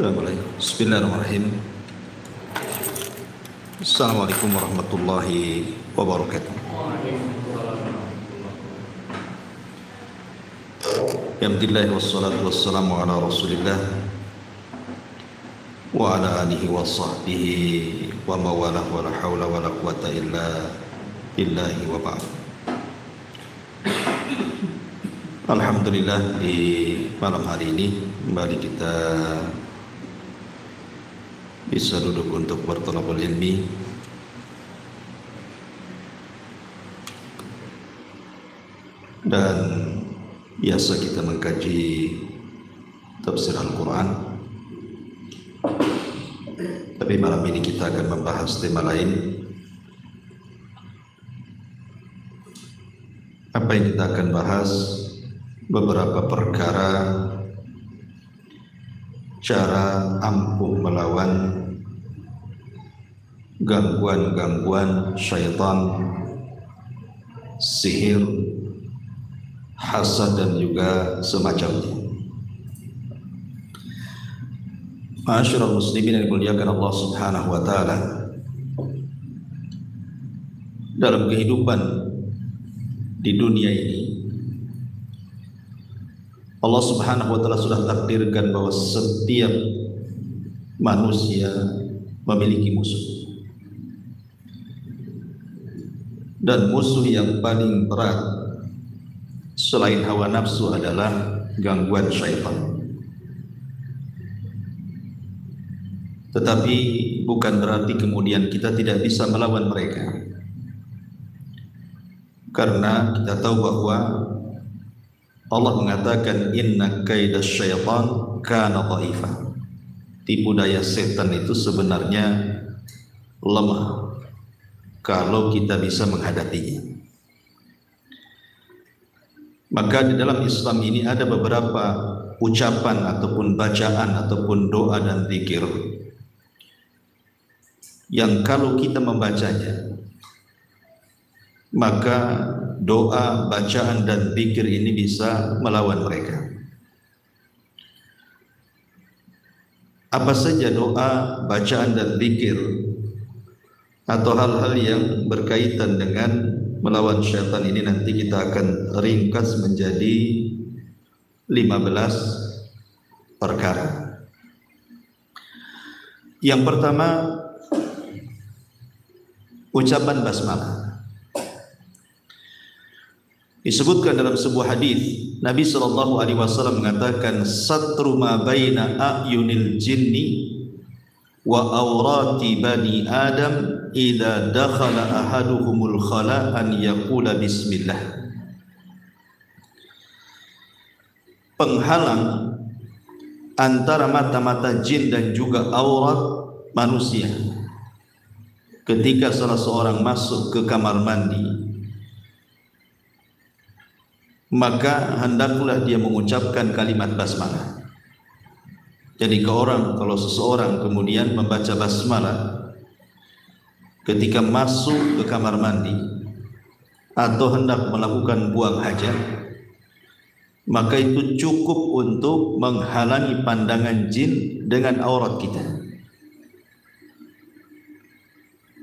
Sudah mulai. Bismillahirrahmanirrahim. Assalamualaikum warahmatullahi wabarakatuh. Alhamdulillah wassalatu wassalamu ala Rasulillah wa ala alihi wa sahbihi wa mawalah wa la hawla wa la quwata illa billahi wa ba'd. Alhamdulillah, di malam hari ini kembali kita bisa duduk untuk berthalabul ilmi dan biasa kita mengkaji tafsir Al-Quran. Tapi malam ini kita akan membahas tema lain. Apa yang kita akan bahas? Beberapa perkara cara ampuh melawan gangguan-gangguan syaitan, sihir, hasad dan juga semacamnya. Ma'asyiral muslimin yang dimuliakan Allah Subhanahu wa taala, dalam kehidupan di dunia ini Allah Subhanahu wa taala sudah takdirkan bahwa setiap manusia memiliki musuh. Dan musuh yang paling berat selain hawa nafsu adalah gangguan syaitan. Tetapi bukan berarti kemudian kita tidak bisa melawan mereka. Karena kita tahu bahwa Allah mengatakan inna kaidas syaitan kana dha'ifa. Tipu daya setan itu sebenarnya lemah kalau kita bisa menghadapinya. Maka di dalam Islam ini ada beberapa ucapan ataupun bacaan ataupun doa dan zikir yang kalau kita membacanya, maka doa, bacaan dan zikir ini bisa melawan mereka. Apa saja doa, bacaan dan zikir atau hal-hal yang berkaitan dengan melawan syaitan ini nanti kita akan ringkas menjadi 15 perkara. Yang pertama, ucapan basmalah. Disebutkan dalam sebuah hadis, Nabi sallallahu alaihi wasallam mengatakan satru ma baina ayunil jinni wa awrati bani adam idza dakhala ahaduhumul khala an yaqula bismillah. Penghalang antara mata-mata jin dan juga aurat manusia ketika salah seorang masuk ke kamar mandi, maka hendaklah dia mengucapkan kalimat basmalah. Jadi kalau seseorang kemudian membaca basmalah ketika masuk ke kamar mandi atau hendak melakukan buang hajat, maka itu cukup untuk menghalangi pandangan jin dengan aurat kita.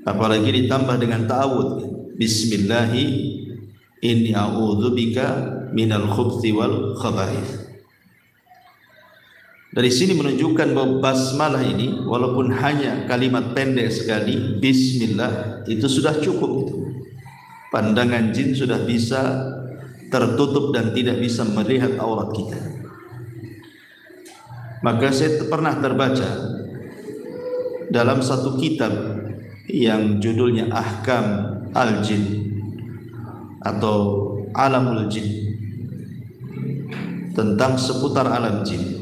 Apalagi ditambah dengan ta'awudz, bismillahi inni a'udzubika minal khubthi wal khaba'ith. Dari sini menunjukkan bahwa basmalah ini walaupun hanya kalimat pendek sekali, bismillah, itu sudah cukup. Pandangan jin sudah bisa tertutup dan tidak bisa melihat aurat kita. Maka saya pernah terbaca dalam satu kitab yang judulnya Ahkam Al-Jin atau Alamul Jin, tentang seputar alam jin,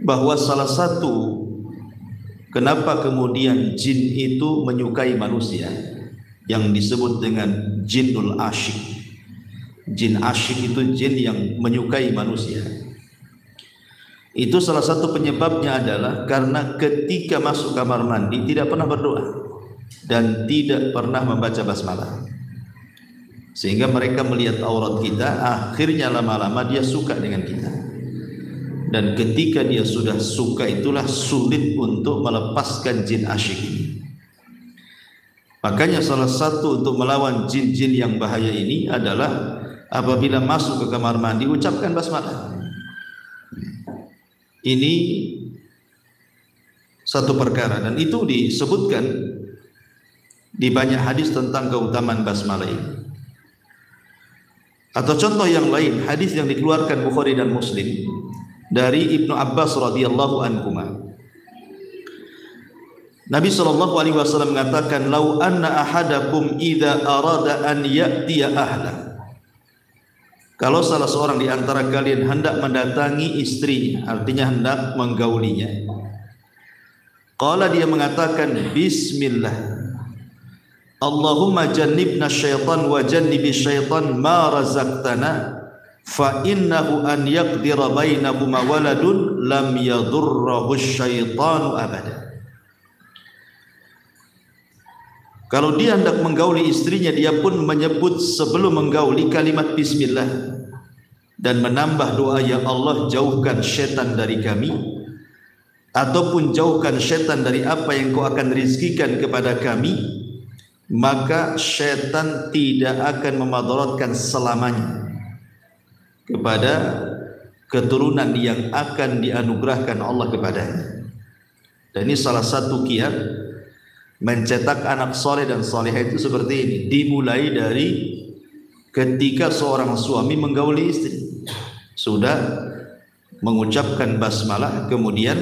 bahwa salah satu kenapa kemudian jin itu menyukai manusia yang disebut dengan jinul asyik. Jin asyik itu jin yang menyukai manusia. Itu salah satu penyebabnya adalah karena ketika masuk kamar mandi tidak pernah berdoa dan tidak pernah membaca basmalah. Sehingga mereka melihat aurat kita, akhirnya lama-lama dia suka dengan kita. dan ketika dia sudah suka itulah sulit untuk melepaskan jin asyik ini. Makanya salah satu untuk melawan jin-jin yang bahaya ini adalah apabila masuk ke kamar mandi ucapkan basmalah. Ini satu perkara, dan itu disebutkan di banyak hadis tentang keutamaan basmalah ini. Atau contoh yang lain, hadis yang dikeluarkan Bukhari dan Muslim dari Ibnu Abbas radhiyallahu anhuma. Nabi SAW mengatakan, "Lau anna ahadakum idza arada an ya'tiya ahla." Kalau salah seorang di antara kalian hendak mendatangi istrinya, artinya hendak menggaulinya, qala, dia mengatakan bismillah, Allahumma jannibna syaitan wa jannibi syaitan ma razaqtana, fa innahu an yaqdira bainahuma waladun lam yadurrahu syaitanu abada. Kalau dia hendak menggauli istrinya, dia pun menyebut sebelum menggauli kalimat bismillah dan menambah doa, ya Allah jauhkan syaitan dari kami, ataupun jauhkan syaitan dari apa yang kau akan rizkikan kepada kami, maka syaitan tidak akan memadaratkan selamanya kepada keturunan yang akan dianugerahkan Allah kepadanya. Dan ini salah satu kiat mencetak anak soleh dan solehah itu seperti ini. Dimulai dari ketika seorang suami menggauli istri, sudah mengucapkan basmalah, kemudian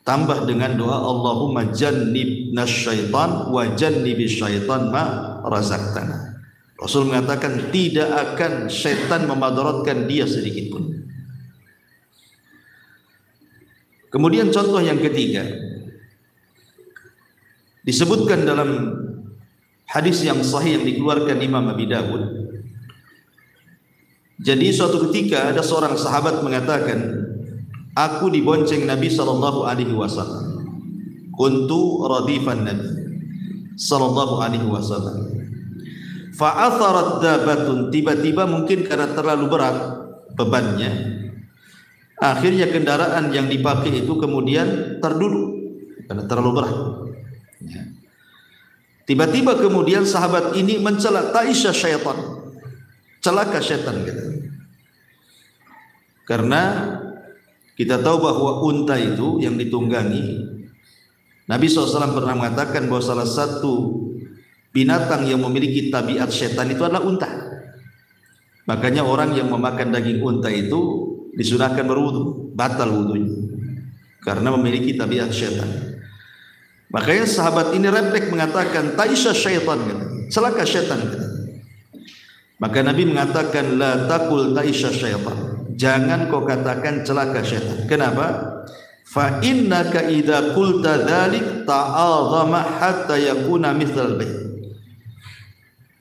tambah dengan doa Allahumma jannibna syaitan wa jannibi syaitan ma razaqtana. Rasul mengatakan tidak akan syaitan memadaratkan dia sedikit pun. Kemudian contoh yang ketiga disebutkan dalam hadis yang sahih yang dikeluarkan Imam Abi Dawud. Jadi suatu ketika ada seorang sahabat mengatakan, aku dibonceng Nabi SAW. Kuntu radifan Nabi SAW. Fa'atharat dabatun, tiba-tiba mungkin karena terlalu berat bebannya, akhirnya kendaraan yang dipakai itu kemudian terduduk karena terlalu berat. Tiba-tiba kemudian sahabat ini mencela, ta'isya syaitan, celaka syaitan gitu. Karena kita tahu bahwa unta itu yang ditunggangi, Nabi SAW pernah mengatakan bahwa salah satu binatang yang memiliki tabiat syaitan itu adalah unta. Makanya orang yang memakan daging unta itu disunahkan berwudu, batal wudunya karena memiliki tabiat syaitan. Makanya sahabat ini refleks mengatakan ta'isya syaitan, celaka syaitan. Maka Nabi mengatakan la taqul ta'isya syaitan, jangan kau katakan celaka syaitan. Kenapa? Fa innaka idza qulta dzalik ta'azama hatta yakuna mithlal bayt.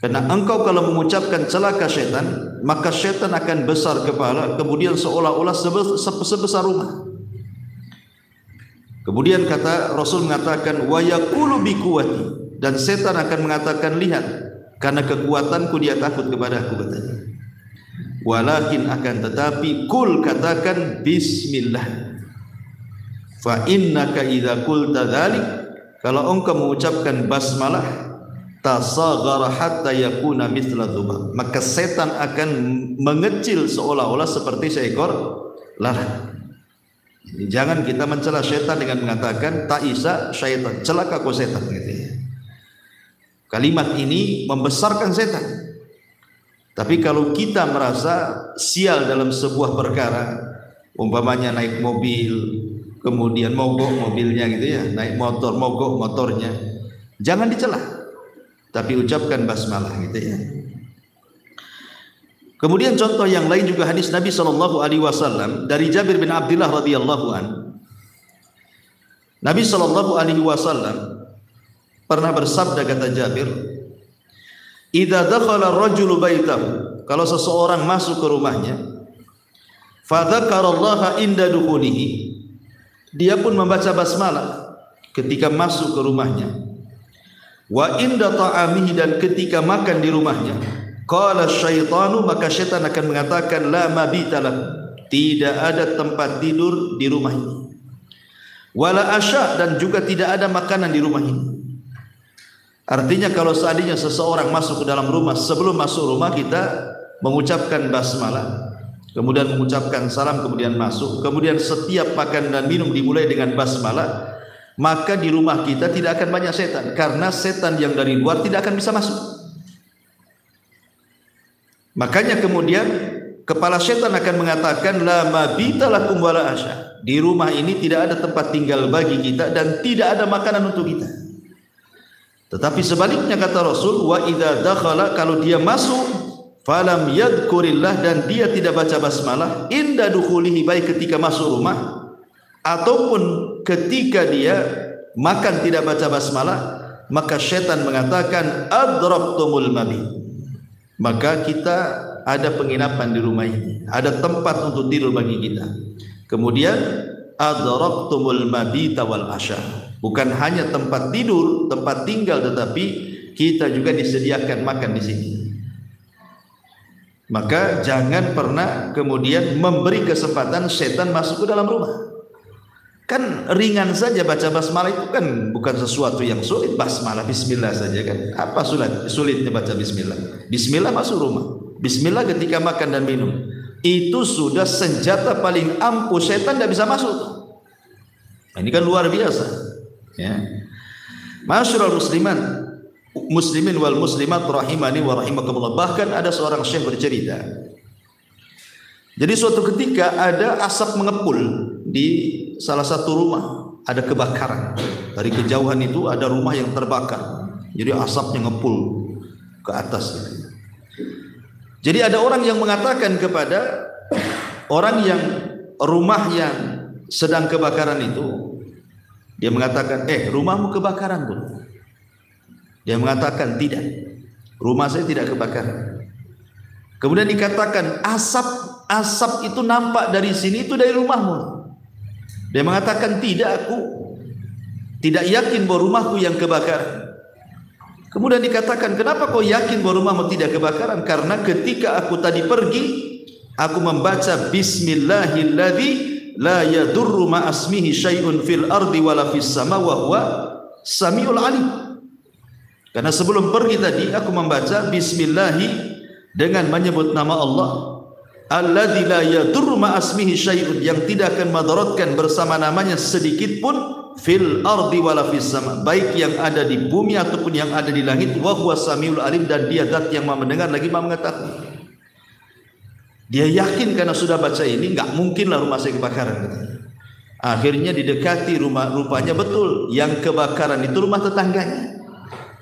Karena engkau kalau mengucapkan celaka syaitan, maka syaitan akan besar kepala, kemudian seolah-olah sebesar rumah. Kemudian kata Rasul mengatakan wa yaqulu bi quwwati, dan setan akan mengatakan, lihat karena kekuatanku dia takut kepadaku, katanya. Walakin akan tetapi kul, katakan bismillah. Fa innaka idza qulta dzalik, kalau engkau mengucapkan basmalah, tasaghara hatta yakuna mithla dzubab, maka setan akan mengecil seolah-olah seperti seekor lalat. Jangan kita mencela syaitan dengan mengatakan ta'isa syaitan, celaka kau setan gitu ya. Kalimat ini membesarkan setan. Tapi kalau kita merasa sial dalam sebuah perkara, umpamanya naik mobil, kemudian mogok mobilnya gitu ya, naik motor mogok motornya, jangan dicela, tapi ucapkan basmalah gitu ya. Kemudian contoh yang lain juga hadis Nabi SAW dari Jabir bin Abdullah radhiyallahu an. Nabi SAW pernah bersabda, kata Jabir, idza dakhala ar-rajulu baitahu, kalau seseorang masuk ke rumahnya, fa dzakarallaha inda dukhulihi, dia pun membaca basmalah ketika masuk ke rumahnya, wa inda ta'amihi, dan ketika makan di rumahnya, qala syaitanu, maka syaitan akan mengatakan la mabita lahu, tidak ada tempat tidur di rumah ini. Wala asya, dan juga tidak ada makanan di rumah ini. Artinya kalau seandainya seseorang masuk ke dalam rumah, sebelum masuk rumah kita mengucapkan basmalah, kemudian mengucapkan salam, kemudian masuk, kemudian setiap makan dan minum dimulai dengan basmalah, maka di rumah kita tidak akan banyak setan, karena setan yang dari luar tidak akan bisa masuk. Makanya kemudian kepala setan akan mengatakan, la mabita lakum wala asya. Di rumah ini tidak ada tempat tinggal bagi kita dan tidak ada makanan untuk kita. Tetapi sebaliknya kata Rasul, wa idza dakhala, kalau dia masuk, falam yadhkurillah, dan dia tidak baca basmalah, inda dukhulihi, baik ketika masuk rumah ataupun ketika dia makan tidak baca basmalah, maka syaitan mengatakan adraktumul mabit, maka kita ada penginapan di rumah ini, ada tempat untuk tidur bagi kita. Kemudian adraktumul mabita wal asya, bukan hanya tempat tidur, tempat tinggal, tetapi kita juga disediakan makan di sini. Maka jangan pernah kemudian memberi kesempatan setan masuk ke dalam rumah. Kan ringan saja baca basmalah, itu kan bukan sesuatu yang sulit. Basmalah, bismillah saja kan. Apa sulitnya baca bismillah? Bismillah masuk rumah, bismillah ketika makan dan minum. Itu sudah senjata paling ampuh, setan tidak bisa masuk. Ini kan luar biasa, ya. Masyarul muslimin wal muslimat rahimani wa rahimakumullah. Bahkan ada seorang syekh bercerita, jadi suatu ketika ada asap mengepul di salah satu rumah, ada kebakaran. Dari kejauhan itu ada rumah yang terbakar, jadi asapnya ngepul ke atas. Jadi ada orang yang mengatakan kepada orang yang rumah yang sedang kebakaran itu, dia mengatakan, rumahmu kebakaran pun? Dia mengatakan, tidak, rumah saya tidak kebakaran. Kemudian dikatakan, asap itu nampak dari sini, itu dari rumahmu. Dia mengatakan, tidak, aku tidak yakin bahwa rumahku yang kebakaran. Kemudian dikatakan, kenapa kau yakin bahwa rumahmu tidak kebakaran? Karena ketika aku tadi pergi, aku membaca bismillahilladzi la yadurru ma asmihi syai'un fil ardi wala fis sama wa huwa samiul alim. Karena sebelum pergi tadi aku membaca bismillahi dengan menyebut nama Allah, alladzi la yadurru ma asmihi syai'un, yang tidak akan madaratkan bersama namanya sedikit pun, fil ardi wala fis sama, baik yang ada di bumi ataupun yang ada di langit, wa huwa samiul alim, dan dia zat yang Maha mendengar lagi Maha mengetahui. Dia yakin karena sudah baca ini, enggak mungkinlah rumah saya kebakaran. Akhirnya didekati rumah, rupanya betul yang kebakaran itu rumah tetangganya.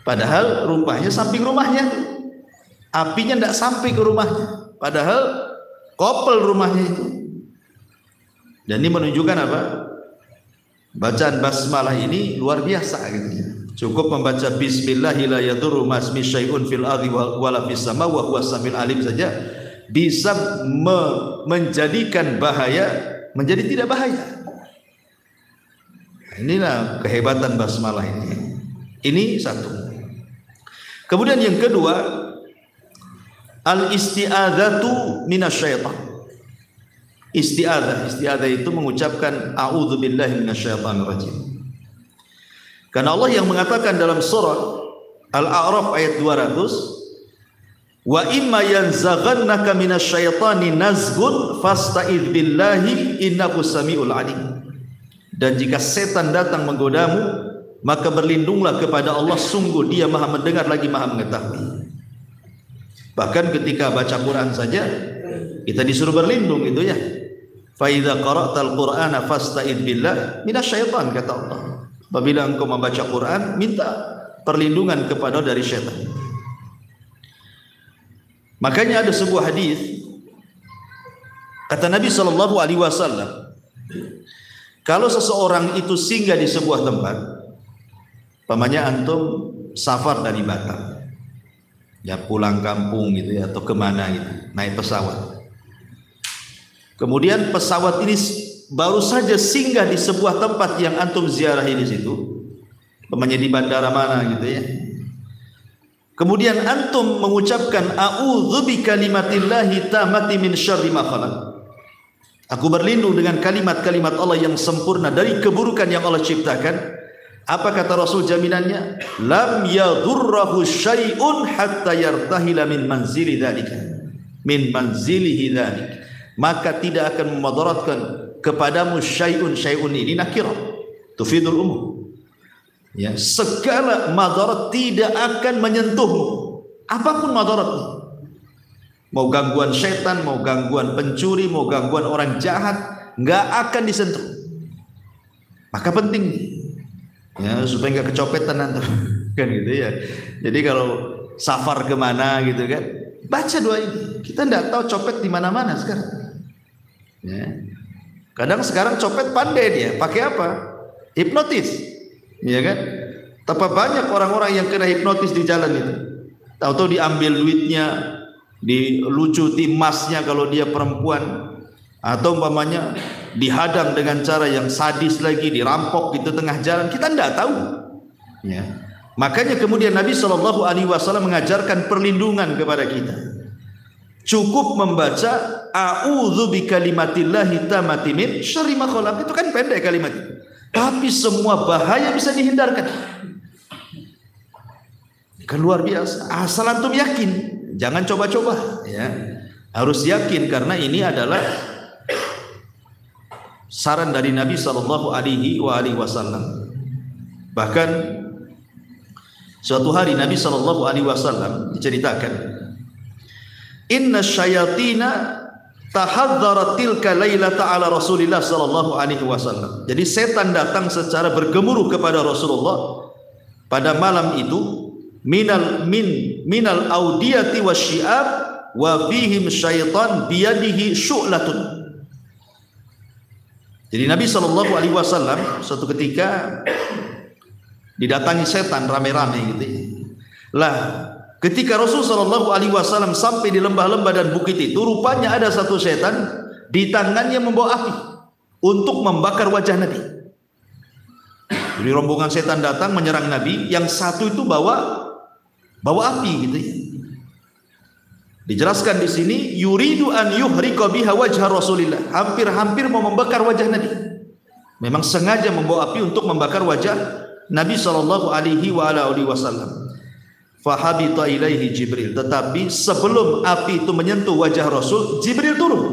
Padahal rupanya samping rumahnya, apinya enggak sampai ke rumahnya, padahal kopel rumahnya itu. Dan ini menunjukkan apa? Bacaan basmalah ini luar biasa gitu ya. Cukup membaca bismillahi la yadurru ma ismi syai'un fil ardi wala fis sama wa huwa samiul alim saja bisa menjadikan bahaya menjadi tidak bahaya. Inilah kehebatan basmalah ini. Ini satu. Kemudian yang kedua, al-isti'adzatu minasyaitan. Isti'adzah itu mengucapkan a'udzubillahi minasyaitonirrajim. Karena Allah yang mengatakan dalam surah Al-A'raf ayat 200, wa imma yanzaghannaka minasyaitani nazghun fasta'idz billahi innahu samiul alim. Dan jika setan datang menggodamu, maka berlindunglah kepada Allah, sungguh Dia Maha mendengar lagi Maha mengetahui. Bahkan ketika baca Quran saja kita disuruh berlindung itu ya. Fa idza qara'tal Qur'ana fasta'idz billah minasyaitan, kata Allah. Apabila engkau membaca Quran, minta perlindungan kepada dari syaitan. Makanya ada sebuah hadis, kata Nabi sallallahu alaihi wasallam, kalau seseorang itu singgah di sebuah tempat, pamannya antum safar dari Batam, ya pulang kampung gitu ya, atau kemana gitu, naik pesawat. Kemudian pesawat ini baru saja singgah di sebuah tempat yang antum ziarahi di situ, pamannya di bandara mana gitu ya. Kemudian antum mengucapkan a'udzu bikalimatillahi tammati min syarri ma khalaq. Aku berlindung dengan kalimat-kalimat Allah yang sempurna dari keburukan yang Allah ciptakan. Apa kata Rasul jaminannya? Lam yadurrahu syai'un hatta yartahila min manzili dzalika. Min manzilihi dzalik. Maka tidak akan memudaratkan kepadamu syai'un. Syai'un ini nakirah tufidul umum. Ya, segala madarat tidak akan menyentuhmu. Apapun madaratnya. Mau gangguan setan, mau gangguan pencuri, mau gangguan orang jahat, nggak akan disentuh. Maka penting ya supaya nggak kecopetan nanti kan gitu ya. Jadi kalau safar kemana gitu kan, baca doa ini. Kita nggak tahu copet di mana-mana sekarang. Ya. Kadang sekarang copet pandai dia, pakai apa? Hipnotis, ya kan? Tapi banyak orang-orang yang kena hipnotis di jalan itu. Tahu-tahu diambil duitnya, dilucuti emasnya kalau dia perempuan, atau umpamanya dihadang dengan cara yang sadis lagi, dirampok gitu tengah jalan, kita tidak tahu ya. Makanya kemudian Nabi SAW mengajarkan perlindungan kepada kita. Cukup membaca a'udzu bikalimatillahi tammati min syarri ma khalaq. Itu kan pendek kalimat itu, tapi semua bahaya bisa dihindarkan. Kan luar biasa. Asal antum yakin, jangan coba-coba ya. Harus yakin karena ini adalah saran dari Nabi sallallahu alaihi wasallam. Bahkan suatu hari Nabi sallallahu alaihi wasallam diceritakan, inna syayatina tahadzarat tilka lailata ala Rasulillah sallallahu alaihi wasallam. Jadi setan datang secara bergemuruh kepada Rasulullah pada malam itu, minal audiyati wasyi'ab wa fihim syaitan biyadihi syu'latun. Jadi Nabi SAW suatu ketika didatangi setan rame-rame gitu ya. Lah ketika Rasul SAW sampai di lembah-lembah dan bukit itu, rupanya ada satu setan di tangannya membawa api untuk membakar wajah Nabi. Jadi rombongan setan datang menyerang Nabi, yang satu itu bawa api gitu ya. Dijelaskan di sini yuridu an yuhriqa biha wajha Rasulillah, hampir-hampir mau membakar wajah Nabi. Memang sengaja membawa api untuk membakar wajah Nabi sallallahu alaihi wasallam. Fahabita ilaihi Jibril, tetapi sebelum api itu menyentuh wajah Rasul, Jibril turun.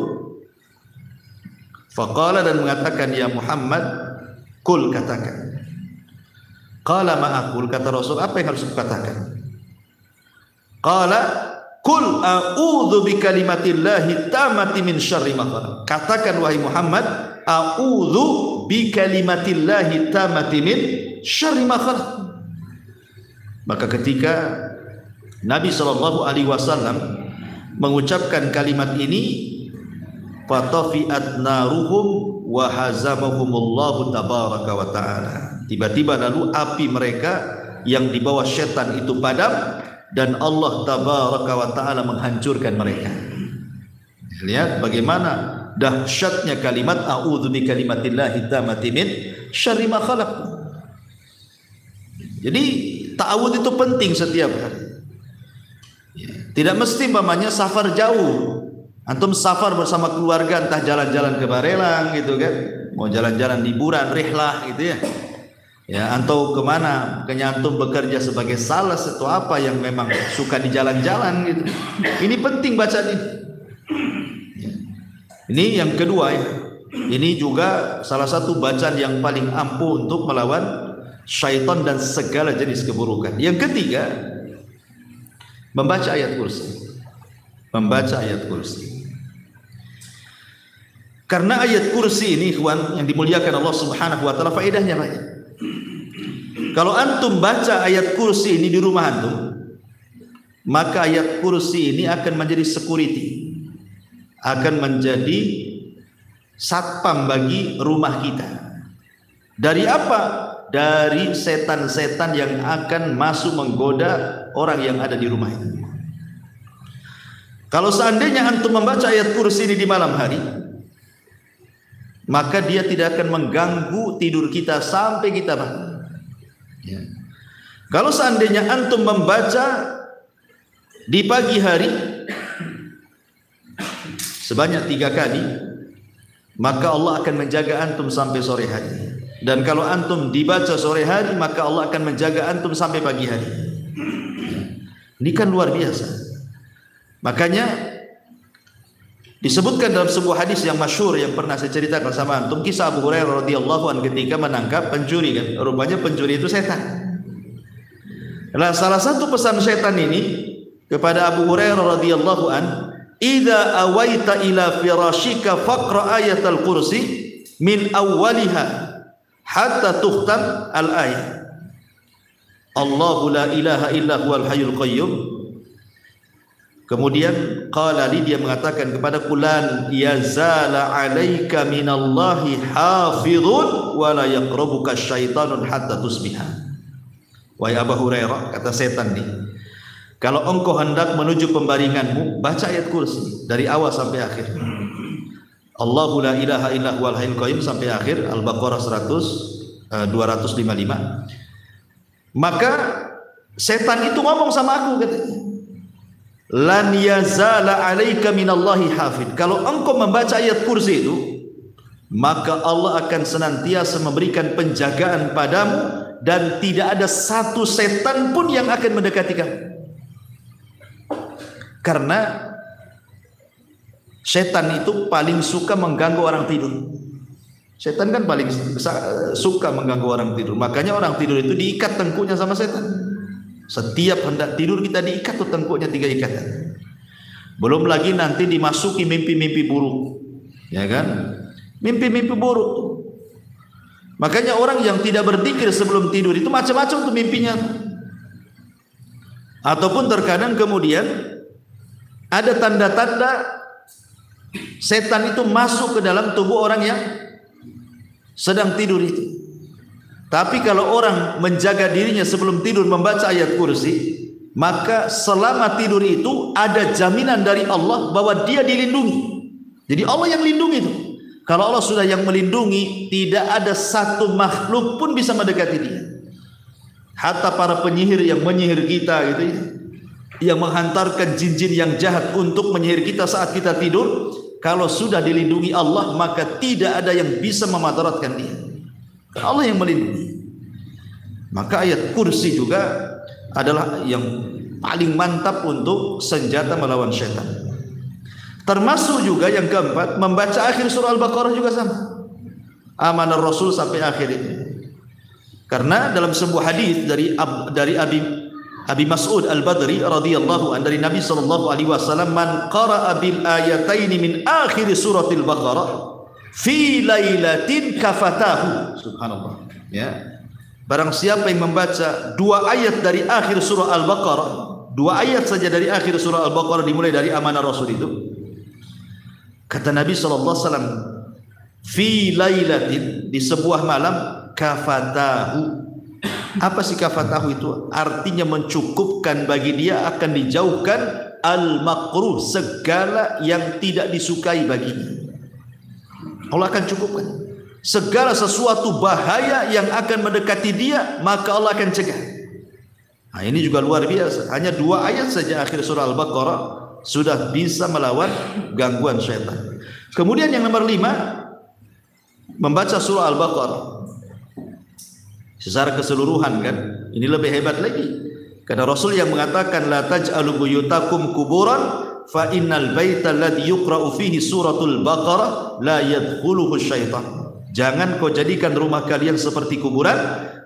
Faqala, dan mengatakan, ya Muhammad, kul, katakan. Qala ma'akul, kata Rasul, apa yang harus kukatakan? Qala kul a'udzu bikalimatillahi tammati min syarri ma khalaq. Katakan wahai Muhammad, a'udzu bikalimatillahi tammati min syarri ma khalaq. Maka ketika Nabi sallallahu alaihi wasallam mengucapkan kalimat ini, fatafiat naruhum wa hazamahumullahu tabaraka wa taala. Tiba-tiba lalu api mereka yang dibawa setan itu padam, dan Allah tabaraka wa ta'ala menghancurkan mereka. Lihat bagaimana dahsyatnya kalimat a'udzu bikalimatillahi tammati min syarri ma khalaq. Jadi ta'awudz itu penting setiap hari. Tidak mesti umpamanya safar jauh. Antum safar bersama keluarga, entah jalan-jalan ke Barelang gitu kan, mau jalan-jalan liburan, rihlah gitu ya. Ya, atau kemana, kayaknya antum bekerja sebagai sales atau apa yang memang suka di jalan-jalan gitu. Ini penting bacaan ini. Ya. Ini yang kedua ya. Ini juga salah satu bacaan yang paling ampuh untuk melawan syaitan dan segala jenis keburukan. Yang ketiga, membaca ayat kursi. Membaca ayat kursi. Karena ayat kursi ini, ikhwan yang dimuliakan Allah Subhanahu wa taala, faedahnya banyak. Kalau antum baca ayat kursi ini di rumah antum, maka ayat kursi ini akan menjadi security, akan menjadi satpam bagi rumah kita. Dari apa? Dari setan-setan yang akan masuk menggoda orang yang ada di rumah itu. Kalau seandainya antum membaca ayat kursi ini di malam hari, maka dia tidak akan mengganggu tidur kita sampai kita bangun. Ya. Kalau seandainya antum membaca di pagi hari sebanyak 3 kali, maka Allah akan menjaga antum sampai sore hari. Dan kalau antum dibaca sore hari, maka Allah akan menjaga antum sampai pagi hari. Ini kan luar biasa. Makanya disebutkan dalam sebuah hadis yang masyhur yang pernah saya ceritakan sama antum, kisah Abu Hurairah radhiyallahu anhu ketika menangkap pencuri kan. Rupanya pencuri itu setan. Nah, salah satu pesan setan ini kepada Abu Hurairah radhiyallahu anhu, "Idza awaita ila firashika faqra ayatal kursi min awwaliha hatta tukhtam al-ayat. Allahu la ilaha illa huwal hayyul qayyum." Kemudian qala li, dia mengatakan kepada kulan, yazala alaika minallahi hafizun wa la yaqrabuka syaitanun hatta tusbiha. Wahai Abu Hurairah, kata setan nih, kalau engkau hendak menuju pembaringanmu, baca ayat kursi dari awal sampai akhir. Allahu la ilaha illa huwal hayyul qayyum sampai akhir, Al-Baqarah 255. Maka setan itu ngomong sama aku, katanya, lan yazala alaika minallahi hafid. Kalau engkau membaca ayat kursi itu, maka Allah akan senantiasa memberikan penjagaan padamu dan tidak ada satu setan pun yang akan mendekati kamu. Karena setan itu paling suka mengganggu orang tidur. Setan kan paling suka mengganggu orang tidur. Makanya orang tidur itu diikat tengkuknya sama setan. Setiap hendak tidur kita diikat tuh tengkuknya 3 ikatan. Belum lagi nanti dimasuki mimpi-mimpi buruk, ya kan? Mimpi-mimpi buruk. Makanya orang yang tidak berzikir sebelum tidur itu macam-macam tuh mimpinya. Ataupun terkadang kemudian ada tanda-tanda setan itu masuk ke dalam tubuh orang yang sedang tidur itu. Tapi kalau orang menjaga dirinya sebelum tidur membaca ayat kursi, maka selama tidur itu ada jaminan dari Allah bahwa dia dilindungi. Jadi Allah yang lindungi itu. Kalau Allah sudah yang melindungi, tidak ada satu makhluk pun bisa mendekati dia. Hatta para penyihir yang menyihir kita gitu ya, yang menghantarkan jin-jin yang jahat untuk menyihir kita saat kita tidur, kalau sudah dilindungi Allah, maka tidak ada yang bisa memadaratkan dia. Allah yang melindungi. Maka ayat kursi juga adalah yang paling mantap untuk senjata melawan syaitan. Termasuk juga yang keempat, membaca akhir surah Al-Baqarah juga sama. Amanah Rasul sampai akhir itu. Karena dalam sebuah hadis dari Abi Mas'ud Al-Badri radhiyallahu anhu, dari Nabi sallallahu alaihi wasallam, man qara'a bil ayataini min akhir suratil Baqarah fi lailatin kafatahu. Subhanallah. Ya. Barang siapa yang membaca 2 ayat dari akhir surah Al-Baqarah, 2 ayat saja dari akhir surah Al-Baqarah dimulai dari amanah Rasul itu, kata Nabi SAW, fi lailatin, di sebuah malam, kafatahu. Apa sih kafatahu itu? Artinya mencukupkan bagi dia, akan dijauhkan al-makruh, segala yang tidak disukai baginya. Allah akan cukupkan segala sesuatu bahaya yang akan mendekati dia, maka Allah akan cegah. Nah, ini juga luar biasa. Hanya 2 ayat saja akhir surah Al-Baqarah sudah bisa melawan gangguan syaitan. Kemudian yang nomor 5, membaca surah Al-Baqarah secara keseluruhan kan. Ini lebih hebat lagi. Karena Rasul yang mengatakan la taj'alu buyutakum kuburan fa innal baita alladhi yuqra'u fihi suratul Baqarah la yadkhuluhu syaitan. Jangan kau jadikan rumah kalian seperti kuburan,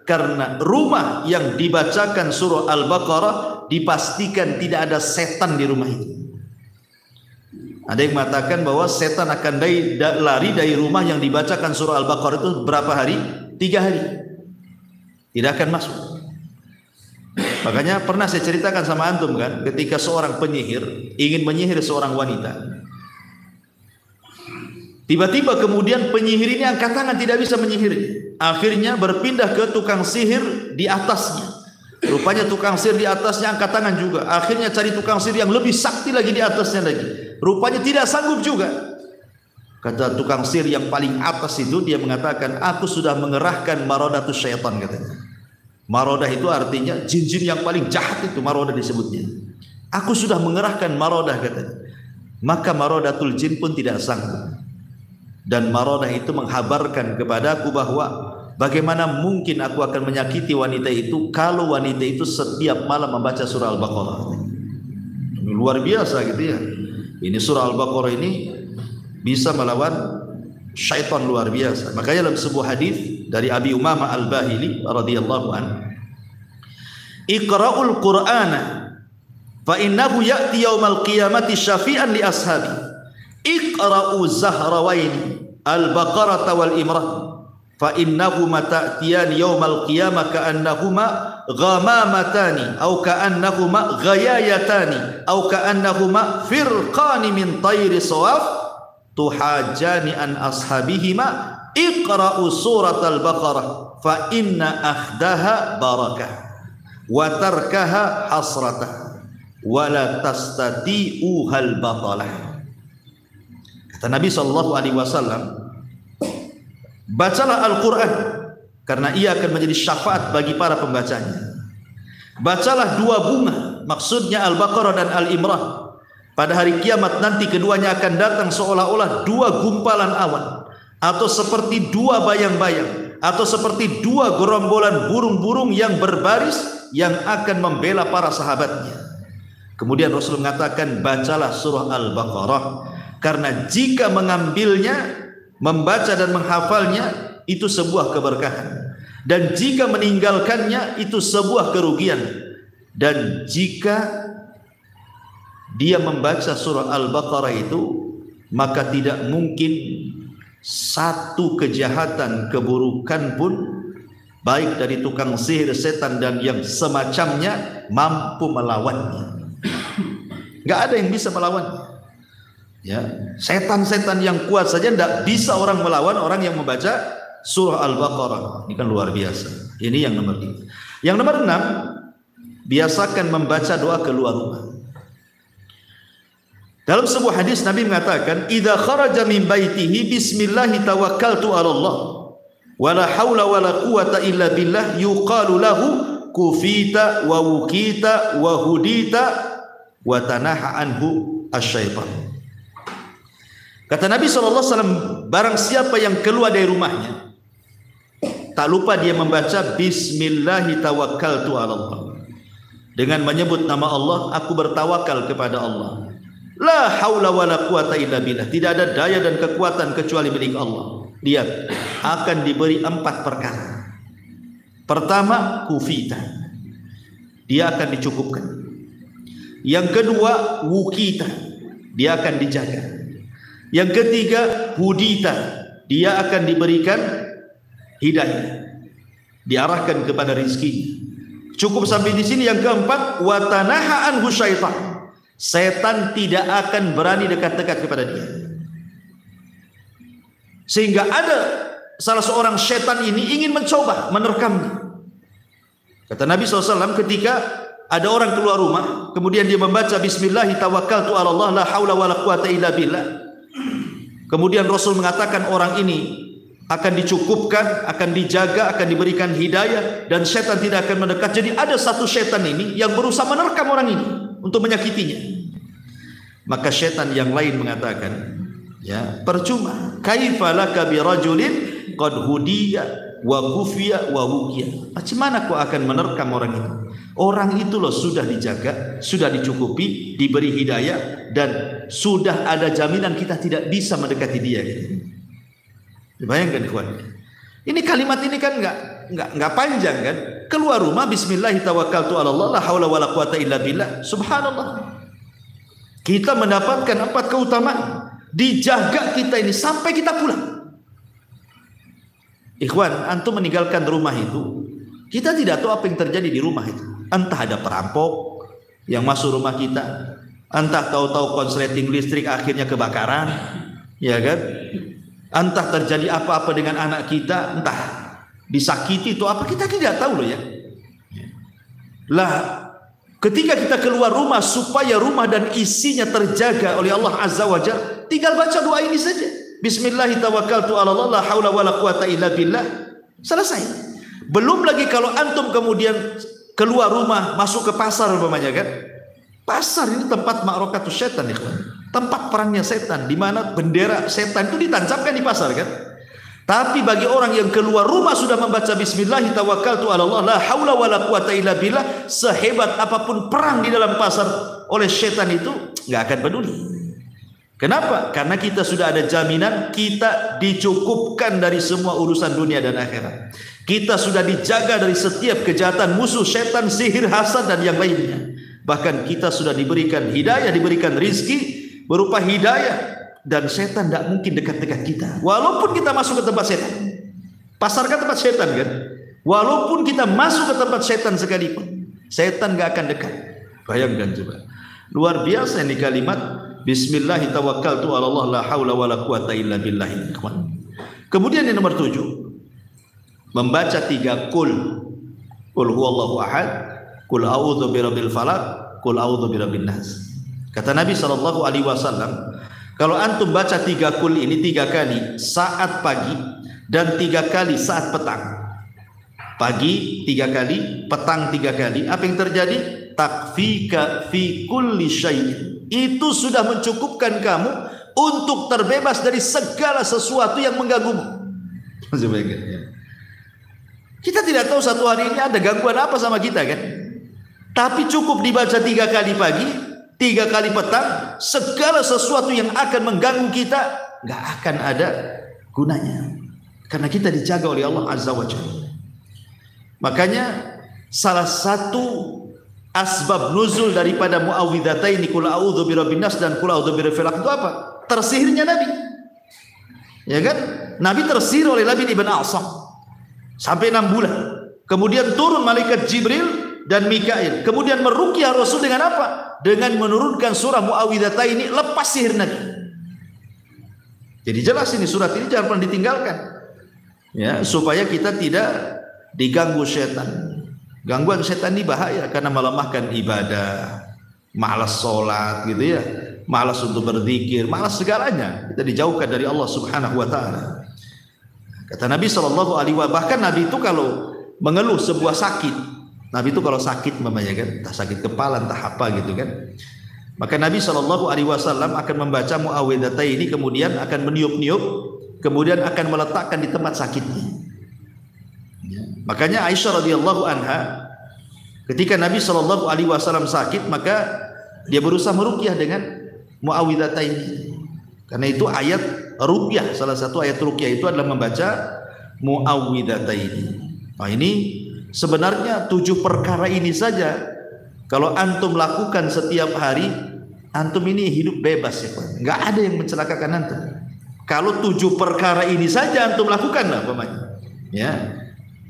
karena rumah yang dibacakan surah Al-Baqarah dipastikan tidak ada setan di rumah itu. Ada yang mengatakan bahwa setan akan lari dari rumah yang dibacakan surah Al-Baqarah itu berapa hari? 3 hari. Tidak akan masuk. Makanya pernah saya ceritakan sama antum kan, ketika seorang penyihir ingin menyihir seorang wanita. Tiba-tiba kemudian penyihir ini angkat tangan, tidak bisa menyihir. Akhirnya berpindah ke tukang sihir di atasnya. Rupanya tukang sihir di atasnya angkat tangan juga. Akhirnya cari tukang sihir yang lebih sakti lagi di atasnya lagi. Rupanya tidak sanggup juga. Kata tukang sihir yang paling atas itu, dia mengatakan, aku sudah mengerahkan maradatus syaitan, katanya. Marodah itu artinya jin-jin yang paling jahat, itu marodah disebutnya. Aku sudah mengerahkan marodah, katanya. Maka marodatul jin pun tidak sanggup. Dan Maronah itu menghabarkan kepadaku bahwa bagaimana mungkin aku akan menyakiti wanita itu kalau wanita itu setiap malam membaca surah Al-Baqarah. Luar biasa gitu ya. Ini surah Al-Baqarah ini bisa melawan syaitan luar biasa. Makanya dalam sebuah hadis dari Abi Umamah Al-Bahili radhiyallahu anhu, Iqra'ul Qur'ana fa innahu ya'ti yaumal qiyamati syafi'an li ashabi. Iqra'u zahrawaini al-Baqarah wal Imran fa innahuma ta'tiyan yaumal qiyamah ka'annahuma ghamamatani aw ka'annahuma ghayayatani aw ka'annahuma firqani min tayri sawaf tuhajani an ashabihima. Iqra'u surat al-Baqarah fa inna akhdaha barakah wa tarkaha hasratah wa la tastati'uhal batalah. Kata Nabi SAW, bacalah Al-Quran karena ia akan menjadi syafaat bagi para pembacanya. Bacalah dua bunga, maksudnya Al-Baqarah dan Al-Imran. Pada hari kiamat nanti keduanya akan datang seolah-olah dua gumpalan awan, atau seperti dua bayang-bayang, atau seperti dua gerombolan burung-burung yang berbaris yang akan membela para sahabatnya. Kemudian Rasul mengatakan, bacalah surah Al-Baqarah karena jika mengambilnya, membaca dan menghafalnya itu sebuah keberkahan, dan jika meninggalkannya itu sebuah kerugian. Dan jika dia membaca surah Al-Baqarah itu, maka tidak mungkin satu kejahatan, keburukan pun, baik dari tukang sihir, setan dan yang semacamnya, mampu melawannya. Gak ada yang bisa melawannya. Ya, setan-setan yang kuat saja tidak bisa orang melawan orang yang membaca surah Al-Baqarah. Ini kan luar biasa. Ini yang nomor 5. Yang nomor 6, biasakan membaca doa keluar rumah. Dalam sebuah hadis Nabi mengatakan, "Idza kharaja min baitihi bismillah tawakkaltu 'ala Allah wa la haula wa la quwata illa billah yuqalu lahu kufita wa wukita wa hudita wa tanaha anhu asyaitan." Kata Nabi SAW, barang siapa yang keluar dari rumahnya, tak lupa dia membaca Bismillahi tawakkaltu 'ala Allah, dengan menyebut nama Allah, aku bertawakal kepada Allah. La haula wa la quwata illa billah, tidak ada daya dan kekuatan kecuali milik Allah. Lihat, akan diberi 4 perkara. Pertama, kufita, dia akan dicukupkan. Yang kedua, wukita, dia akan dijaga. Yang ketiga, hudita, dia akan diberikan hidayah, diarahkan kepada rizki. Cukup sampai di sini. Yang keempat, watanaha anhu syaitan, setan tidak akan berani dekat-dekat kepada dia. Sehingga ada salah seorang setan ini ingin mencoba menerkamnya. Kata Nabi SAW, ketika ada orang keluar rumah, kemudian dia membaca Bismillahi tawakkaltu 'ala Allah la haula wa la quwata illa billah, kemudian Rasul mengatakan orang ini akan dicukupkan, akan dijaga, akan diberikan hidayah, dan setan tidak akan mendekat. Jadi ada satu setan ini yang berusaha menerkam orang ini untuk menyakitinya. Maka setan yang lain mengatakan, ya, percuma, kaifa laka bi rajulin qad hudiya wa kufiya wa wukiya. Macam mana kau akan menerkam orang itu? Orang itu loh sudah dijaga, sudah dicukupi, diberi hidayah, dan sudah ada jaminan kita tidak bisa mendekati dia. Bayangkan kawan. Ini kalimat ini kan enggak panjang kan? Keluar rumah Bismillah tawakkaltu 'ala Allah la haula wala quwata illa billah. Subhanallah. Kita mendapatkan 4 keutamaan. Dijaga kita ini sampai kita pulang. Ikhwan, antum meninggalkan rumah itu, kita tidak tahu apa yang terjadi di rumah itu. Entah ada perampok yang masuk rumah kita, entah tahu-tahu konsleting listrik akhirnya kebakaran, ya kan? Entah terjadi apa-apa dengan anak kita, entah disakiti itu apa, kita tidak tahu loh ya. Lah, ketika kita keluar rumah supaya rumah dan isinya terjaga oleh Allah Azza wa Jalla, tinggal baca doa ini saja. Bismillahi tawakkaltu 'ala Allah la haula wala quwata illa billah. Selesai. Belum lagi kalau antum kemudian keluar rumah masuk ke pasar umpamanya kan. Pasar ini tempat ma'rakatus syaitan, ikhwan. tempat perangnya setan, di mana bendera setan itu ditancapkan di pasar kan. Tapi bagi orang yang keluar rumah sudah membaca bismillah tawakkaltu 'ala Allah la haula wala quwata illa billah, sehebat apapun perang di dalam pasar oleh setan itu nggak akan peduli. Kenapa? Karena kita sudah ada jaminan kita dicukupkan dari semua urusan dunia dan akhirat. Kita sudah dijaga dari setiap kejahatan musuh, setan, sihir, hasad dan yang lainnya. Bahkan kita sudah diberikan hidayah, diberikan rizki berupa hidayah. Dan setan tidak mungkin dekat-dekat kita. Walaupun kita masuk ke tempat setan. Pasar kan tempat setan kan. Walaupun kita masuk ke tempat setan sekalipun, setan gak akan dekat. Bayangkan coba. Luar biasa ini kalimat bismillah tawakkaltu 'ala Allah la haula wala quwata illa billah. Kemudian yang nomor 7, membaca 3 qul. Qul huwallahu ahad, qul a'udzu birabbil falaq, qul a'udzu birabbin nas. Kata Nabi sallallahu alaihi wasallam, kalau antum baca 3 qul ini 3 kali saat pagi dan 3 kali saat petang. Pagi 3 kali, petang 3 kali. Apa yang terjadi? Takfika fi kulli syai'. Itu sudah mencukupkan kamu untuk terbebas dari segala sesuatu yang mengganggumu. Kita tidak tahu satu hari ini ada gangguan apa sama kita kan. Tapi cukup dibaca 3 kali pagi, 3 kali petang, segala sesuatu yang akan mengganggu kita nggak akan ada gunanya, karena kita dijaga oleh Allah Azza wa Jalla. Makanya salah satu asbab nuzul daripada muawwidhataini qul a'udzu birabbin nas dan qul a'udzu birabbil falaq itu apa? Tersihirnya Nabi. Ya kan? Nabi tersihir oleh Labid ibn A'sam sampai 6 bulan. Kemudian turun malaikat Jibril dan Mikail. Kemudian meruqyah Rasul dengan apa? Dengan menurunkan surah Muawwidhataini, lepas sihir Nabi. Jadi jelas ini surat ini jangan pernah ditinggalkan. Ya, supaya kita tidak diganggu setan. Gangguan setan ini bahaya karena melemahkan ibadah, malas sholat gitu ya, malas untuk berzikir, malas segalanya. Kita dijauhkan dari Allah Subhanahu wa taala. Kata Nabi sallallahu alaihi wasallam, bahkan Nabi itu kalau mengeluh sebuah sakit, Nabi itu kalau sakit mamanya kan, entah sakit kepala entah apa gitu kan, maka Nabi sallallahu alaihi wasallam akan membaca Muawwidhataini, kemudian akan meniup-niup, kemudian akan meletakkan di tempat sakitnya. Makanya Aisyah radhiyallahu anha ketika Nabi sallallahu alaihi wasallam sakit, maka dia berusaha meruqyah dengan Muawwidhataini. Karena itu ayat ruqyah, salah satu ayat ruqyah itu adalah membaca Muawwidhataini. Nah, ini sebenarnya 7 perkara ini saja kalau antum lakukan setiap hari, antum ini hidup bebas ya Pak. Enggak ada yang mencelakakan antum. Kalau 7 perkara ini saja antum lakukan lah pamannya. Ya.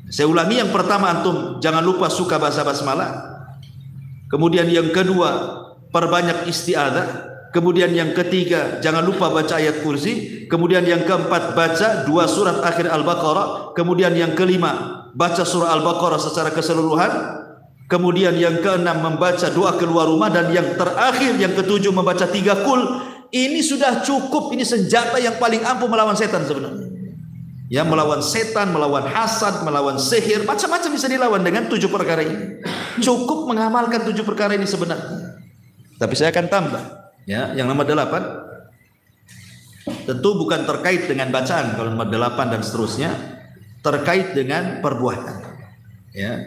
Saya ulangi, yang pertama antum jangan lupa suka baca basmalah. Kemudian yang kedua perbanyak isti'adzah. Kemudian yang ketiga jangan lupa baca ayat kursi. Kemudian yang keempat baca 2 surat akhir Al-Baqarah. Kemudian yang kelima baca surah Al-Baqarah secara keseluruhan. Kemudian yang keenam membaca doa keluar rumah. Dan yang terakhir yang ketujuh membaca 3 qul. Ini sudah cukup, ini senjata yang paling ampuh melawan setan sebenarnya. Ya, melawan setan, melawan hasad, melawan sihir, macam-macam bisa dilawan dengan 7 perkara ini. Cukup mengamalkan 7 perkara ini sebenarnya. Tapi saya akan tambah, ya, yang nomor 8. Tentu bukan terkait dengan bacaan, kalau nomor 8 dan seterusnya terkait dengan perbuatan. Ya.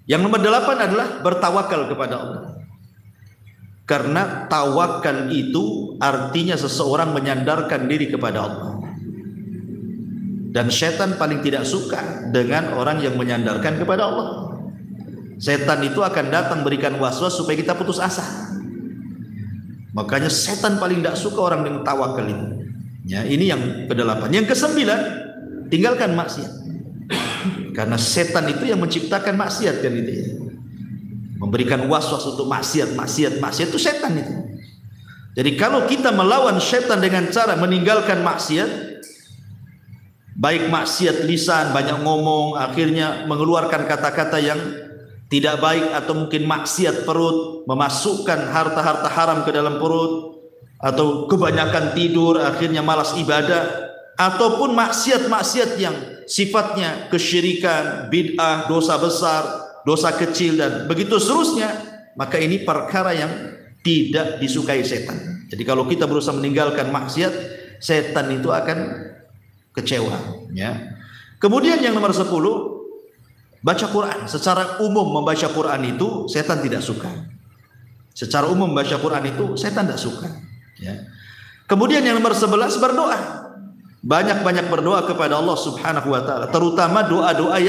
Yang nomor 8 adalah bertawakal kepada Allah. Karena tawakal itu artinya seseorang menyandarkan diri kepada Allah. Dan setan paling tidak suka dengan orang yang menyandarkan kepada Allah. Setan itu akan datang berikan waswas supaya kita putus asa. Makanya setan paling tidak suka orang yang tawakal itu. Ya, ini yang ke-8. Yang ke-9, tinggalkan maksiat. Karena setan itu yang menciptakan maksiat kan itu ya. Memberikan waswas untuk maksiat itu setan itu. Jadi kalau kita melawan setan dengan cara meninggalkan maksiat, baik maksiat lisan, banyak ngomong, akhirnya mengeluarkan kata-kata yang tidak baik, atau mungkin maksiat perut, memasukkan harta-harta haram ke dalam perut, atau kebanyakan tidur, akhirnya malas ibadah, ataupun maksiat-maksiat yang sifatnya kesyirikan, bid'ah, dosa besar, dosa kecil, dan begitu seterusnya, maka ini perkara yang tidak disukai setan. Jadi kalau kita berusaha meninggalkan maksiat, setan itu akan kecewa, ya. Kemudian yang nomor 10, baca Quran. Secara umum membaca Quran itu setan tidak suka. Secara umum membaca Quran itu setan tidak suka, ya. Kemudian yang nomor 11, berdoa. Banyak-banyak berdoa kepada Allah Subhanahu wa taala, terutama doa-doa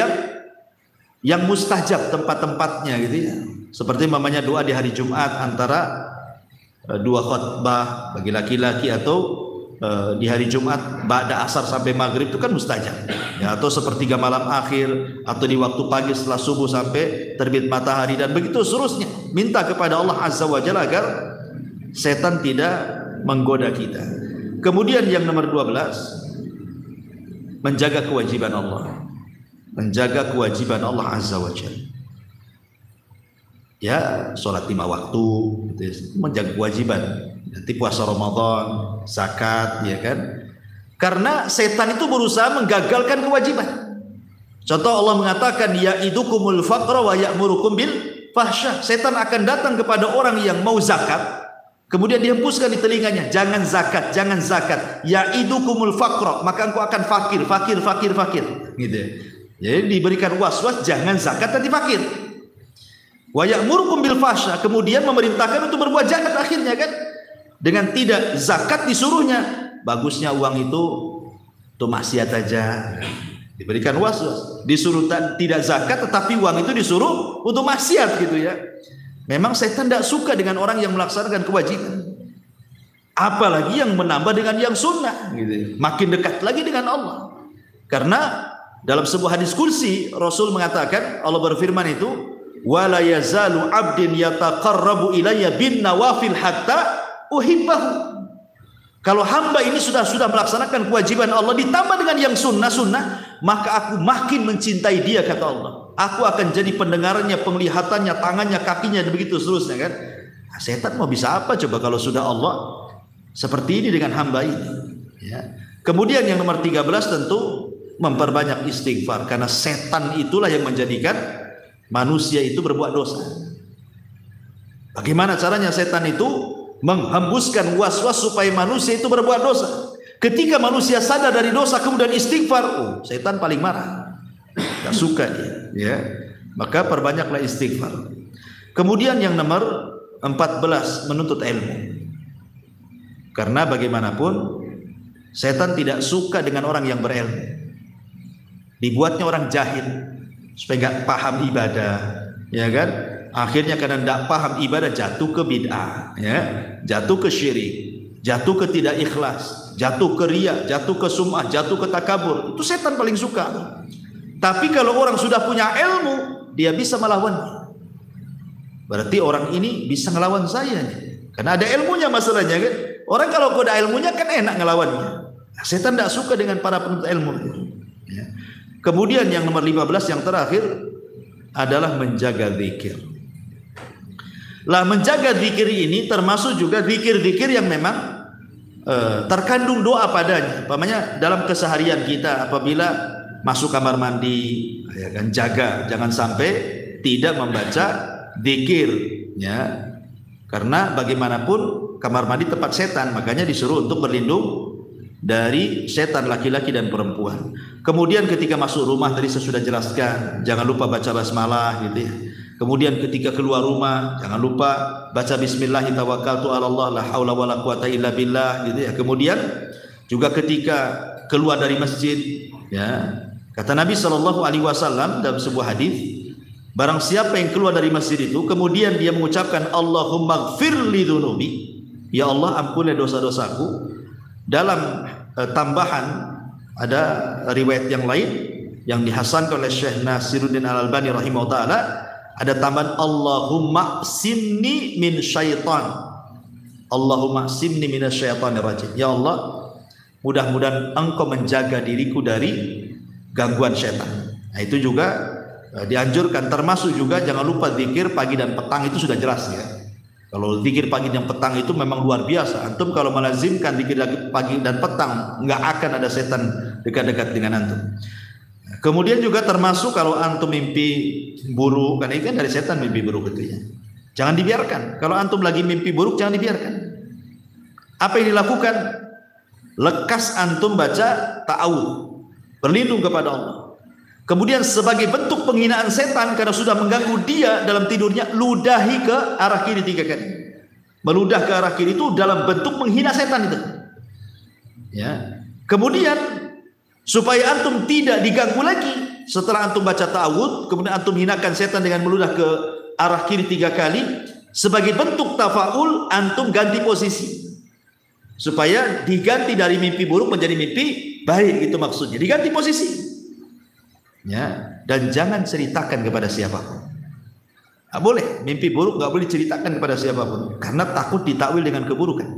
yang mustajab tempat-tempatnya gitu ya. Seperti mamanya doa di hari Jumat antara dua khutbah bagi laki-laki, atau di hari Jumat ba'da asar sampai maghrib itu kan mustajab, ya, atau sepertiga malam akhir, atau di waktu pagi setelah subuh sampai terbit matahari, dan begitu seterusnya. Minta kepada Allah Azza wa Jalla agar setan tidak menggoda kita. Kemudian yang nomor 12, menjaga kewajiban Allah. Menjaga kewajiban Allah Azza wa Jalla. Ya, sholat 5 waktu, gitu, menjaga kewajiban. Nanti puasa Ramadan, zakat, ya kan? Karena setan itu berusaha menggagalkan kewajiban. Contoh, Allah mengatakan ya'idukumul faqra wa ya'murukum bil fahsya. Setan akan datang kepada orang yang mau zakat, kemudian dihembuskan di telinganya, jangan zakat, jangan zakat. Ya'idukumul faqra, maka engkau akan fakir, gitu. Jadi diberikan was-was jangan zakat, nanti fakir. Wa ya'murukum bil fahsya, kemudian memerintahkan untuk berbuat jahat akhirnya kan. Dengan tidak zakat disuruhnya, bagusnya uang itu tuh maksiat aja. Diberikan was-was, disuruh tidak zakat tetapi uang itu disuruh untuk maksiat gitu ya. Memang setan tidak suka dengan orang yang melaksanakan kewajiban. Apalagi yang menambah dengan yang sunnah gitu. Makin dekat lagi dengan Allah. Karena dalam sebuah hadis kursi Rasul mengatakan, Allah berfirman itu, wala yazalu abdin yataqarrabu ilayya bin nawafil hatta uhibbahu. Kalau hamba ini sudah melaksanakan kewajiban Allah ditambah dengan yang sunnah, maka aku makin mencintai dia, kata Allah. Aku akan jadi pendengarannya, penglihatannya, tangannya, kakinya, dan begitu seterusnya kan. Nah, setan mau bisa apa coba kalau sudah Allah seperti ini dengan hamba ini, ya. Kemudian yang nomor 13 tentu memperbanyak istighfar, karena setan itulah yang menjadikan manusia itu berbuat dosa. Bagaimana caranya setan itu menghembuskan was-was supaya manusia itu berbuat dosa? Ketika manusia sadar dari dosa kemudian istighfar, setan paling marah, tidak suka dia, ya. Maka perbanyaklah istighfar. Kemudian yang nomor 14, menuntut ilmu. Karena bagaimanapun setan tidak suka dengan orang yang berilmu. Dibuatnya orang jahil supaya nggak paham ibadah, ya kan? Akhirnya karena tidak paham ibadah jatuh ke bid'ah, ya, jatuh ke syirik, jatuh ke tidak ikhlas, jatuh ke riya, jatuh ke sum'ah, jatuh ke takabur. Itu setan paling suka. Tapi kalau orang sudah punya ilmu, dia bisa melawannya. Berarti orang ini bisa ngelawan saya nih, karena ada ilmunya masalahnya kan. Orang kalau ada ilmunya kan enak ngelawannya. Nah, setan tidak suka dengan para penuntut ilmu, ya. Kemudian yang nomor 15 yang terakhir adalah menjaga zikir. Lah, menjaga zikir ini termasuk juga zikir-zikir yang memang terkandung doa padanya. Umpamanya dalam keseharian kita apabila masuk kamar mandi, ya kan, jaga jangan sampai tidak membaca zikir, ya. Karena bagaimanapun kamar mandi tempat setan, makanya disuruh untuk berlindung dari setan laki-laki dan perempuan. Kemudian ketika masuk rumah tadi saya sudah jelaskan, jangan lupa baca basmalah gitu ya. Kemudian ketika keluar rumah jangan lupa baca bismillah tawakkaltu 'ala Allah la haula wala quwata illa billah gitu ya. Kemudian juga ketika keluar dari masjid, ya, kata Nabi SAW dalam sebuah hadis, barang siapa yang keluar dari masjid itu kemudian dia mengucapkan Allahumma gfirli dzunubi, ya Allah ampuni dosa-dosaku. Dalam tambahan ada riwayat yang lain yang dihasankan oleh Syekh Nasiruddin Al-Albani rahimahullah taala, ada tambahan Allahumma simni min syaitan, Allahumma simni minasyaitonir rajim, ya Allah mudah-mudahan engkau menjaga diriku dari gangguan setan. Nah, itu juga dianjurkan, termasuk juga jangan lupa zikir pagi dan petang, itu sudah jelas ya. Kalau zikir pagi dan petang itu memang luar biasa. Antum kalau melazimkan zikir pagi dan petang, nggak akan ada setan dekat-dekat dengan antum. Kemudian juga termasuk kalau antum mimpi buruk, karena ini kan dari setan mimpi buruk itu ya. Jangan dibiarkan. Kalau antum lagi mimpi buruk jangan dibiarkan. Apa yang dilakukan? Lekas antum baca ta'awudz, berlindung kepada Allah. Kemudian sebagai bentuk penghinaan setan karena sudah mengganggu dia dalam tidurnya, ludahi ke arah kiri 3 kali. Meludah ke arah kiri itu dalam bentuk menghina setan itu. Ya. Kemudian supaya antum tidak diganggu lagi, setelah antum baca ta'awudz, kemudian antum hinakan setan dengan meludah ke arah kiri 3 kali, sebagai bentuk tafaul antum ganti posisi. Supaya diganti dari mimpi buruk menjadi mimpi baik, itu maksudnya. Diganti posisi. Ya, dan jangan ceritakan kepada siapapun. Nggak boleh, mimpi buruk nggak boleh ceritakan kepada siapapun karena takut ditakwil dengan keburukan.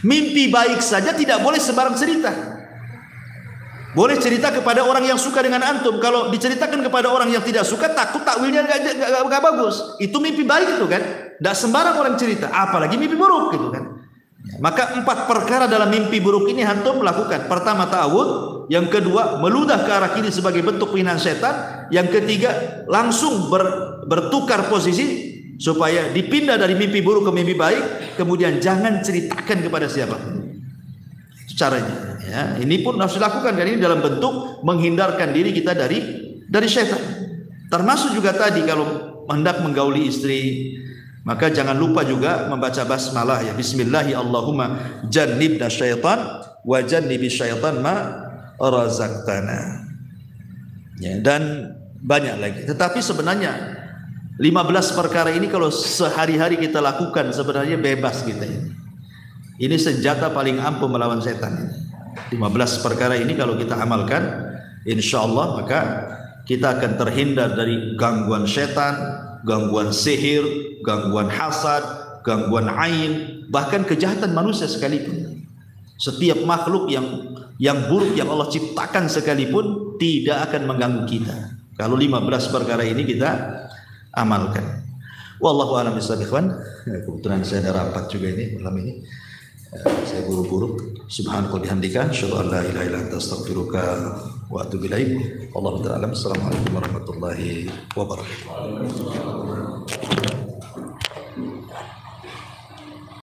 Mimpi baik saja tidak boleh sembarang cerita. Boleh cerita kepada orang yang suka dengan antum. Kalau diceritakan kepada orang yang tidak suka, takut takwilnya nggak bagus. Itu mimpi baik itu kan. Nggak sembarang orang cerita, apalagi mimpi buruk gitu kan. Maka 4 perkara dalam mimpi buruk ini antum melakukan. Pertama ta'awudz, yang kedua meludah ke arah kiri sebagai bentuk penghinaan setan, yang ketiga langsung bertukar posisi supaya dipindah dari mimpi buruk ke mimpi baik, kemudian jangan ceritakan kepada siapa. Itu caranya ya. Ini pun harus dilakukan dan ini dalam bentuk menghindarkan diri kita dari setan. Termasuk juga tadi kalau hendak menggauli istri, maka jangan lupa juga membaca basmalah ya. Bismillahi Allahumma jannibna syaitan wa jannibi syaitan ma razaqtana. Ya, dan banyak lagi. Tetapi sebenarnya 15 perkara ini kalau sehari-hari kita lakukan sebenarnya bebas kita ini. Ini senjata paling ampuh melawan setan. 15 perkara ini kalau kita amalkan, insyaallah maka kita akan terhindar dari gangguan setan, gangguan sihir, gangguan hasad, gangguan ain, bahkan kejahatan manusia sekalipun. Setiap makhluk yang buruk yang Allah ciptakan sekalipun tidak akan mengganggu kita kalau 15 perkara ini kita amalkan. Wallahu a'lam bishawab. Kebetulan saya ada rapat juga ini malam ini. Saya buru-buru. Subhanallah bihamdika asyhadu an la ilaha illa anta astaghfiruka wa atubu ilaik. Wallahu ta'ala. Assalamualaikum warahmatullahi wabarakatuh.